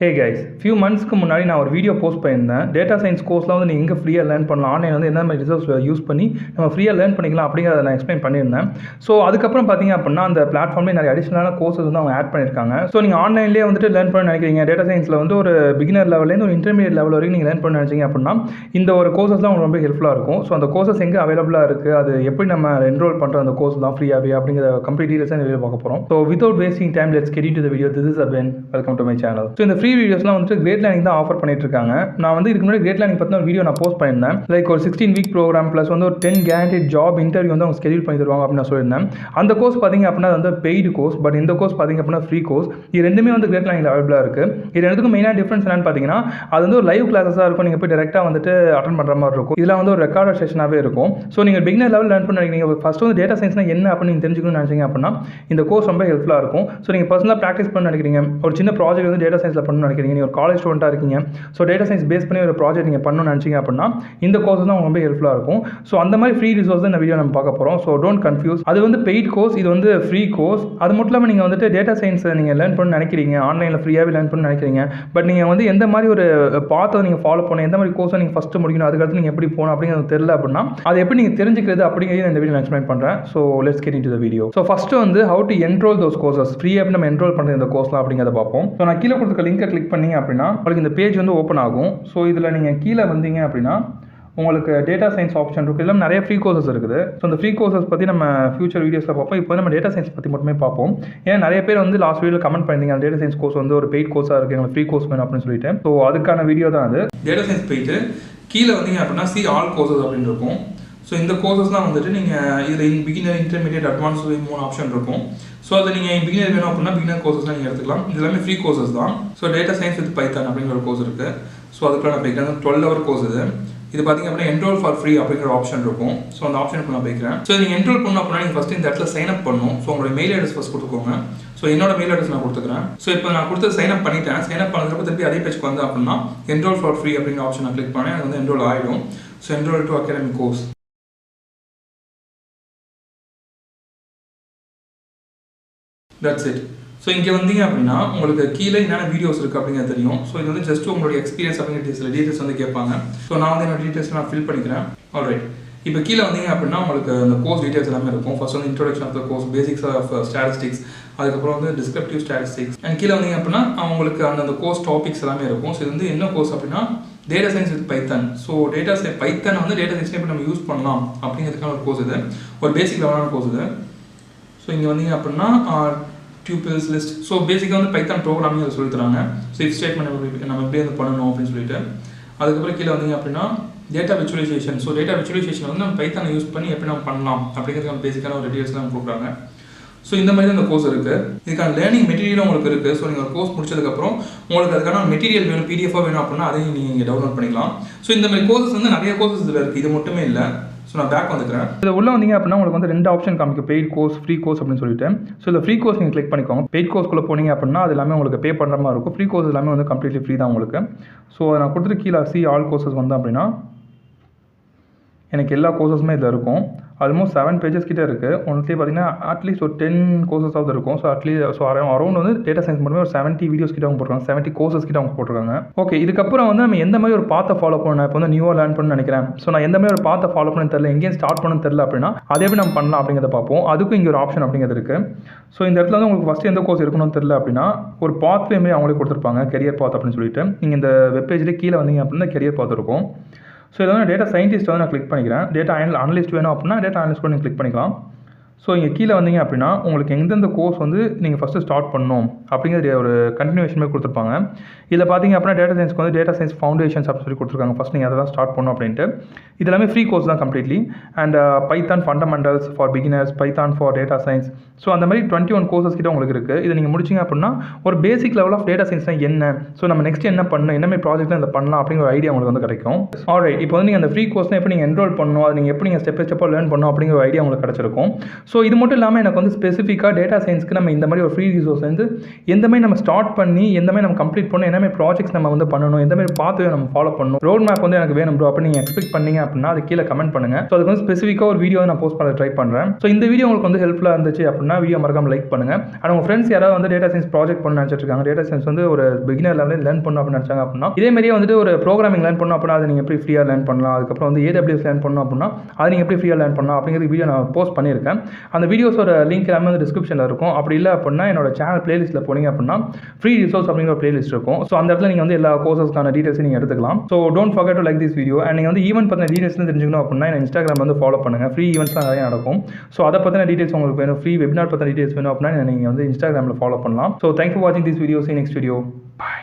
Hey guys, few months முன்னாடி நான் ஒரு வீடியோ போஸ்ட் பண்ணியிருந்தேன். டேட்டா சயின்ஸ் கோர்ஸ்லாம் வந்து நீங்கள் எங்கே ஃப்ரீயாக லேர்ன் பண்ணலாம், ஆன்லைன் வந்து என்ன மாதிரி ரிசோர்ஸ் யூஸ் பண்ணி நம்ம ஃப்ரீயாக லேர்ன் பண்ணிக்கலாம் அப்படிங்கிறத நான் எக்ஸ்பிளைன் பண்ணியிருந்தேன். ஸோ அதுக்கப்புறம் பார்த்தீங்க அப்படின்னா அந்த பிளாட்ஃபார்ம்லேயே நிறைய அடிஷனலான கோர்சஸ் வந்து அவங்க ஆட் பண்ணியிருக்காங்க. ஸோ நீங்கள் ஆன்லைன்லேயே வந்துட்டு லேர்ன் பண்ண நினைக்கிறீங்க, டேட்டா சயின்ஸில் வந்து ஒரு பிகினர் லெவல்லேருந்து ஒரு இன்டர்மீடியட் லெவல் வரைக்கும் நீங்கள் லேர்ன் பண்ண நினைச்சீங்க அப்படின்னா இந்த ஒரு கோர்சஸ்லாம் உங்களுக்கு ரொம்ப ஹெல்ப்ஃபுல்லாக இருக்கும். ஸோ அந்த கோர்சஸ் எங்கே அவைலபிளாக இருக்குது, அது எப்படி நம்ம என்ரோல் பண்ணுற அந்த கோர்ஸ் தான் ஃப்ரீயாகவே அப்படிங்கிற கம்ப்ளீட் டீடைல்ஸ் இந்த வீடியோ பார்க்க போகிறோம். So without wasting time let's get into the video. This is abin. Welcome to my channel. So இந்த ஃப்ரீ வீடியோஸ்லாம் வந்துட்டு கிரேட் லேர்னிங் தான் ஆஃபர் பண்ணிட்டு இருக்காங்க. நான் வந்து இதுக்கு முன்னாடி கிரேட் லேர்னிங் பற்றின ஒரு வீடியோ நான் போஸ்ட் பண்ணியிருந்தேன். லைக் ஒரு 16 வீக் ப்ரோக்ராம் ப்ளஸ் வந்து ஒரு 10 கேரண்டட் ஜாப் இன்டர்வியூ வந்து அவங்க ஸ்கெடியூல் பண்ணி தருவாங்க அப்படின்னு நான் சொல்லியிருந்தேன். அந்த கோர்ஸ் பார்த்தீங்க அப்படின்னா வந்து பெய்டு கோர்ஸ், பட் இந்த கோர்ஸ் பார்த்தீங்க அப்படின்னா ஃப்ரீ கோர்ஸ். இது ரெண்டுமே வந்து கிரேட் லேர்னிங் அவைலபிளாக இருக்குது. இது ரெண்டுக்கும் மெயினாக டிஃப்ரென்ஸ் என்னன்னு பார்த்தீங்கன்னா அது வந்து ஒரு லைவ் கிளாஸஸாக இருக்கும். நீங்கள் போய் டேரெக்டாக வந்துட்டு அட்டன் பண்ணுற மாதிரி இருக்கும். இதெல்லாம் வந்து ஒரு ரெக்கார்டட் செஷனாகவே இருக்கும். ஸோ நீங்கள் பிகினர் லெவல் லேர்ன் பண்ண நினைக்கிறீங்க, ஃபஸ்ட்டு வந்து டேட்டா சயின்ஸ்னா என்ன அப்படின்னு நீங்கள் தெரிஞ்சுக்கணும்னு நினைச்சீங்க அப்படின்னா இந்த கோர்ஸ் ரொம்ப ஹெல்ப்ஃபுல்லாக இருக்கும். ஸோ நீங்கள் பர்சனலாக ப்ராக்டிஸ் பண்ண நினைக்கிறீங்க, ஒரு சின்ன ப்ராஜெக்ட் வந்து டேட்டா சயின்ஸில் பண்ணணும்னு நினைக்கிறீங்க, நீங்கள் ஒரு காலேஜ் ஸ்டூடெண்ட்டாக இருக்கீங்க, ஸோ டேட்டா சயின்ஸ் பேஸ் பண்ணி ஒரு ப்ராஜெக்ட் நீங்கள் பண்ணணும்னு நினச்சிங்க அப்படின்னா இந்த கோர்ஸ் தான் ரொம்ப ஹெல்ப்ஃபுல்லாக இருக்கும். ஸோ அந்த மாதிரி ஃப்ரீ ரிசோர்ஸ் தான் இந்த வீடியோ நம்ம பார்க்க போகிறோம். ஸோ டோன்ட் கன்ஃபியூஸ், அது வந்து பெய்ட் கோர்ஸ், இது வந்து ஃப்ரீ கோர்ஸ். அது மட்டும் இல்லாமல் நீங்கள் வந்துட்டு டேட்டா சயின்ஸ் நீங்கள் லேர்ன் பண்ண நினைக்கிறீங்க, ஆன்லைனில் ஃப்ரீயாகவே லேர்ன் பண்ண நினைக்கிறீங்க, பட் நீங்கள் வந்து எந்த மாதிரி ஒரு பாத்தை நீங்கள் ஃபாலோ பண்ணணும், எந்த மாதிரி கோர்ஸை நீங்கள் ஃபஸ்ட்டு முடிக்கணும், அதுக்கடுத்து நீங்கள் எப்படி போகணும் அப்படிங்கிறது தெரியல அப்படின்னா அதை எப்படி நீங்கள் தெரிஞ்சுக்கிறது அப்படிங்கிறது இந்த வீடியோ எக்ஸ்பிளைன் பண்ணுறேன். So let's get into the video. So first வந்து how to enroll those courses, ஃப்ரீயாக நம்ம என்ரோல் பண்ணுற இந்த கோர்ஸ்லாம் அப்படிங்கிறத பார்ப்போம். ஸோ நான் கீழே கொடுத்துருக்க லிங்கை கிளிக் பண்ணிங்க அப்படின்னா உங்களுக்கு இந்த பேஜ் வந்து ஓப்பன் ஆகும். ஸோ இதில் நீங்கள் கீழே வந்தீங்க அப்படின்னா உங்களுக்கு டேட்டா சயின்ஸ் ஆப்ஷன் இருக்குது. இதில் நிறைய ஃப்ரீ கோர்சஸ் இருக்குது. ஸோ அந்த ஃப்ரீ கோர்சஸ் பற்றி நம்ம ஃபியூச்சர் வீடியோஸில் பார்ப்போம். இப்போ நம்ம டேட்டா சயின்ஸ் பற்றி மட்டுமே பார்ப்போம். ஏன்னா நிறைய பேர் வந்து லாஸ்ட் வீடியோவில் கமெண்ட் பண்ணிங்க அந்த டேட்டா சயின்ஸ் கோர்ஸ் வந்து ஒரு பெய்ட் கோர்ஸாக இருக்குது, எங்களுக்கு ஃப்ரீ கோர்ஸ் வேணும் அப்படின்னு சொல்லிட்டு. ஸோ அதுக்கான வீடியோ தான் அது. டேட்டா சயின்ஸ் போயிட்டு கீழே வந்தீங்க அப்படின்னா சி ஆல் கோர்சஸ் அப்படின்னு இருக்கும். ஸோ இந்த கோர்சஸ்லாம் வந்துட்டு நீங்கள் இதில் பிகினர், இன்டர்மீடியட், அட்வான்ஸ் 3 ஆப்ஷன் இருக்கும். ஸோ அதில் நீங்கள் பிகினர் வேணும் அப்படின்னா பிகினர் கோர்சஸ்லாம் நீங்கள் எடுத்துக்கலாம். இது எல்லாமே ஃப்ரீ கோர்சஸ் தான். So data science with Python அப்படிங்கிற ஒரு கோர்ஸ் இருக்குது. ஸோ அதுக்குள்ள நான் போய்க்கிறேன். 12 hour கோர்ஸ் இது பார்த்தீங்க அப்படின்னா என்ரோல் ஃபார் ஃப்ரீ அப்படிங்கிற ஆப்ஷன் இருக்கும். ஸோ அந்த ஆப்ஷனுக்கு நான் போய்க்கிறேன். ஸோ நீங்கள் என்ரோல் பண்ணணும் அப்படின்னா நீங்கள் ஃபஸ்ட்டு இந்த இடத்துல சைன் அப் பண்ணணும். ஸோ உங்களோட மெயில் அட்ரஸ் ஃபஸ்ட் கொடுத்துக்கோங்க. ஸோ என்னோட மெயில் அட்ரஸ் நான் கொடுத்துக்கிறேன். ஸோ இப்போ நான் கொடுத்து சைன் அப் பண்ணிட்டேன். சைன் அப் பண்ணதுக்கு திருப்பி அதே பேஜ்க்கு வந்து அப்படின்னா என்ரோல் ஃபார் ஃப்ரீ அப்படிங்கிற ஆப்ஷன் நான் கிளிக் பண்ணேன். அது வந்து என்ரோல் ஆகிடும். So enrol to academic course. That's it. So இங்கே வந்தீங்க அப்படின்னா உங்களுக்கு கீழே என்னென்ன வீடியோஸ் இருக்குது அப்படிங்கிறது தெரியும். ஸோ இது வந்து ஜஸ்ட் உங்களுடைய எக்ஸ்பீரியன்ஸ் அப்படிங்கிற சில டீட்டெயில்ஸ் வந்து கேட்பாங்க. ஸோ நான் வந்து என்னோட டீட்டெயில்ஸ் நான் ஃபில் பண்ணிக்கிறேன். ஆல்ரைட். இப்போ கீழே வந்தீங்க அப்படின்னா உங்களுக்கு அந்த கோர்ஸ் டீட்டெயில்ஸ் எல்லாமே இருக்கும். ஃபர்ஸ்ட் வந்து introduction of the course, basics of statistics, அதுக்கப்புறம் வந்து டிஸ்கிரிப்டிவ் ஸ்டாட்டிஸ்டிக்ஸ், அண்ட் கீழே வந்தீங்க அப்படின்னா உங்களுக்கு அந்த கோர்ஸ் டாபிக்ஸ் எல்லாமே இருக்கும். ஸோ இது வந்து என்ன கோர்ஸ் அப்படின்னா data science with Python. So Python வந்து டேட்டா சயின்ஸ்லேயே இப்போ நம்ம யூஸ் பண்ணலாம் அப்படிங்கிறதுக்கான ஒரு கோர்ஸ் இது, ஒரு பேசிக் லெவலான கோர்ஸ் இது. ஸோ இங்கே வந்தீங்க அப்படின்னா டியூபிள்ஸ் லிஸ்ட். ஸோ பேசிக்காக வந்து பைத்தான் ப்ரோக்ராமிங் அதை சொல்லி தராங்க. ஸோ இஃப் ஸ்டேட்மெண்ட் நம்ம எப்படி வந்து பண்ணணும் அப்படின்னு சொல்லிட்டு. அதுக்கப்புறம் கீழே வந்தீங்க அப்படின்னா டேட்டா விச்சுவலைசேஷன். ஸோ டேட்டா விச்சுவலைசேஷன் வந்து நம்ம பைத்தானை யூஸ் பண்ணி எப்படி நம்ம பண்ணலாம் அப்படிங்கிறதுக்கான பேசிக்கான ஒரு டீட்டெயில்ஸ்லாம் கொடுக்குறாங்க. ஸோ இந்த மாதிரி அந்த கோர்ஸ் இருக்குது. இதுக்கான லேர்னிங் மெட்டீரியலும் உங்களுக்கு இருக்குது. ஸோ நீங்கள் ஒரு கோர்ஸ் முடிச்சதுக்கப்புறம் உங்களுக்கு அதுக்கான மெட்டீரியல் வேணும், பிடிஎஃபாக வேணும் அப்படின்னா அதையும் நீங்கள் டவுன்லோட் பண்ணிக்கலாம். ஸோ இந்த மாதிரி கோர்சஸ் வந்து நிறைய கோர்சஸ் இதில் இருக்குது, இது மட்டுமே இல்லை. ஸோ நான் பேக் வந்துக்கிறேன். இதில் உள்ள வந்தீங்க அப்படின்னா உங்களுக்கு வந்து 2 ஆப்ஷன் காமிக்கும், பெய்ட் கோர்ஸ், ஃப்ரீ கோர்ஸ் அப்படின்னு சொல்லிட்டு. ஸோ இந்த ஃப்ரீ கோர்ஸ் நீங்கள் கிளிக் பண்ணிக்கோங்க. பெய்ட் கோர்ஸ்க்குள்ளே போனீங்க அப்படின்னா அது எல்லாமே உங்களுக்கு பே பண்ணுற மாதிரி இருக்கும். ஃப்ரீ கோர்ஸ் எல்லாமே வந்து கம்ப்ளீட்லி ஃப்ரீ தான் உங்களுக்கு. ஸோ நான் கொடுத்துட்டு கீழே சி ஆல் கோர்சஸ் வந்தேன் அப்படின்னா எனக்கு எல்லா கோர்சஸுமே இதில் இருக்கும். ஆல்மோஸ்ட் 7 pages கிட்டே இருக்குது. ஒன்றுலேயே பார்த்தீங்கன்னா அட்லீஸ்ட் ஒரு 10 கோர்சஸ் ஆகுது இருக்கும். ஸோ அட்லீஸ்ட் அரௌண்ட் வந்து டேட்டா சயின்ஸ் மட்டுமே ஒரு 70 வீடியோஸ் கிட்ட அவங்க போட்டிருக்காங்க, 70 கோர்சஸ் கிட்ட அவங்க போட்டிருக்காங்க. ஓகே, இதுக்கப்புறம் வந்து நம்ம எந்த மாதிரி ஒரு பாத்தை ஃபாலோ பண்ணணும், இப்போ வந்து நியூவாக லேர்ன் பண்ணணும்னு நினைக்கிறேன், ஸோ நான் எந்த மாதிரி ஒரு பாத்தை ஃபாலோ பண்ண தெரியல, எங்கேயும் ஸ்டார்ட் பண்ணணும் தெரியல அப்படின்னா அதை எப்படி நம்ம பண்ணலாம் அப்படிங்கிறத பார்ப்போம். அதுக்கும் இங்கே ஒரு ஆப்ஷன் அப்படிங்கிறது இருக்குது. ஸோ இந்த இடத்துல வந்து உங்களுக்கு ஃபஸ்ட்டு எந்த கோர்ஸ் இருக்கணும்னு தெரியல அப்படின்னா ஒரு பாத்வே மாதிரி அவங்களே கொடுத்துருப்பாங்க, கெரியர் பாத் அப்படின்னு சொல்லிட்டு. நீங்கள் இந்த வெப்பேஜ்லேயே கீழே வந்தீங்க அப்படின்னா கெரியர் பாத் இருக்கும். ஸோ இதில் வந்து டேட்டா சயின்டிஸ்ட் வந்து நான் கிளிக் பண்ணிக்கிறேன். டேட்டா அனலிஸ்ட் வேணும் அப்படின்னா டேட்டா அனலிஸ்ட் கூட நீங்கள் கிளிக் பண்ணிக்கலாம். ஸோ இங்கே கீழே வந்தீங்க அப்படின்னா உங்களுக்கு எந்தெந்த கோர்ஸ் வந்து நீங்கள் ஃபஸ்ட்டு ஸ்டார்ட் பண்ணணும் அப்படிங்கிற ஒரு கண்டினியூஷன் மாதிரி கொடுத்துருப்பாங்க. இதில் பார்த்தீங்க அப்படின்னா டேட்டா சயின்ஸ்க்கு வந்து டேட்டா சயின்ஸ் ஃபவுண்டேஷன்ஸ் அப்படின்னு சொல்லி கொடுத்துருக்காங்க. ஃபஸ்ட் நீங்கள் அதை தான் ஸ்டார்ட் பண்ணணும் அப்படின்ட்டு. இது எல்லாமே ஃப்ரீ கோர்ஸ் தான் completely. And Python fundamentals for beginners, Python for data science. So அந்த மாதிரி 21 கோர்சஸ் கிட்ட உங்களுக்கு இருக்குது. இதை நீங்கள் முடிச்சிங்க அப்படின்னா ஒரு பேசிக் லெவல் ஆஃப் டேட்டா சயின்ஸ்னால் என்ன, ஸோ நம்ம நெக்ஸ்ட் என்ன பண்ணணும், என்ன மாதிரி ப்ராஜெக்ட்லாம் இதை பண்ணலாம் அப்படிங்கிற ஒரு ஐடியா உங்களுக்கு வந்து கிடைக்கும். ஆல்ரைட். இப்போ வந்து நீங்கள் அந்த ஃப்ரீ கோர்ஸ்னால் எப்படி நீங்கள் என்ரோல் பண்ணணும், அது நீங்கள் எப்படி நீங்கள் ஸ்டெப் பை ஸ்டெப்பாக லேர்ன் பண்ணணும் அப்படிங்கிற ஒரு ஐடியா உங்களுக்கு கிடச்சிருக்கும். ஸோ இது மட்டும் இல்லாமல் எனக்கு வந்து ஸ்பெசிஃபிக்காக டேட்டா சயின்ஸ்க்கு நம்ம இந்த மாதிரி ஒரு ஃப்ரீ ரிசோர்ஸ் வந்து எந்த மாதிரி நம்ம ஸ்டார்ட் பண்ணி எந்த மாதிரி நம்ம கம்ப்ளீட் பண்ணணும், என்ன மாதிரி ப்ராஜெக்ட்ஸ் நம்ம வந்து பண்ணணும், எந்த மாதிரி பாத்து நம்ம ஃபாலோ பண்ணணும், ரோட் மேப் வந்து எனக்கு வேணும் ப்ரோ அப்படி நீங்கள் எக்ஸ்பெக்ட் பண்ணீங்க அப்படின்னா அது கீழே கமெண்ட் பண்ணுங்க. ஸோ அதுக்கு வந்து ஸ்பெசிஃபிக்காக ஒரு வீடியோ நான் போஸ்ட் பண்ண ட்ரை பண்ணுறேன். ஸோ இந்த வீடியோ உங்களுக்கு வந்து ஹெல்ப்ஃபுல்லாக இருந்துச்சு அப்படின்னா வீடியோ மறக்காம லைக் பண்ணுங்க. அண்ட் உங்கள் ஃப்ரெண்ட்ஸ் யாராவது வந்து டேட்டா சயின்ஸ் ப்ராஜெக்ட் பண்ண நினச்சிட்டு இருக்காங்க, டேட்டா சயின்ஸ் வந்து ஒரு பிகினர் லெவலில் லேர்ன் பண்ணணும் அப்படின்னு நினச்சாங்க அப்படின்னா இதே மாதிரியே வந்துட்டு ஒரு ப்ரோக்ராமிங் லேர்ன் பண்ணணும் அப்படின்னா அதை நீங்கள் எப்படி ஃப்ரீயாக லேர்ன் பண்ணலாம், அதுக்கப்புறம் வந்து AWS லேர்ன் பண்ணணும் அப்படின்னா அதை நீங்கள் எப்படி ஃப்ரீயாக லேர்ன் பண்ணலாம் அப்படிங்கிற வீடியோ நான் போஸ்ட் பண்ணியிருக்கேன். அந்த வீடியோஸோட லிங்க் எல்லாமே வந்து டிஸ்கிரிப்ஷனில் இருக்கும். அப்படி இல்லை அப்படின்னா என்னோட சேனல் பிளேலிஸ்ட்டில் போனீங்க அப்படின்னா ஃப்ரீ ரிசோர்ஸ் அப்படிங்கிற பிளேலிஸ்ட் இருக்கும். ஸோ அந்த இடத்துல நீங்கள் வந்து எல்லா கோர்சஸ்க்கான டீடைல்ஸ் நீங்கள் எடுத்துக்கலாம். So don't forget to like this video. And நீங்கள் வந்து ஈவென்ட் பற்றின டீடைல்ஸ் தெரிஞ்சுக்கணும் அப்படின்னா என்ன இன்ஸ்டாகிராம் வந்து ஃபாலோ பண்ணுங்கள். ஃப்ரீ ஈவெண்ட்ஸ்லாம் நிறைய நடக்கும். ஸோ அதை பற்றின டீடைல்ஸ் உங்களுக்கு வேணும், ஃப்ரீ வெபினார் பற்றின டீடைல்ஸ் வேணும் அப்படின்னா நீங்கள் வந்து இன்ஸ்டாகிராமில் ஃபாலோ பண்ணலாம். ஸோ தேங்க்ஸ் ஃபார் வாட்சிங் this video. See you next video. Bye.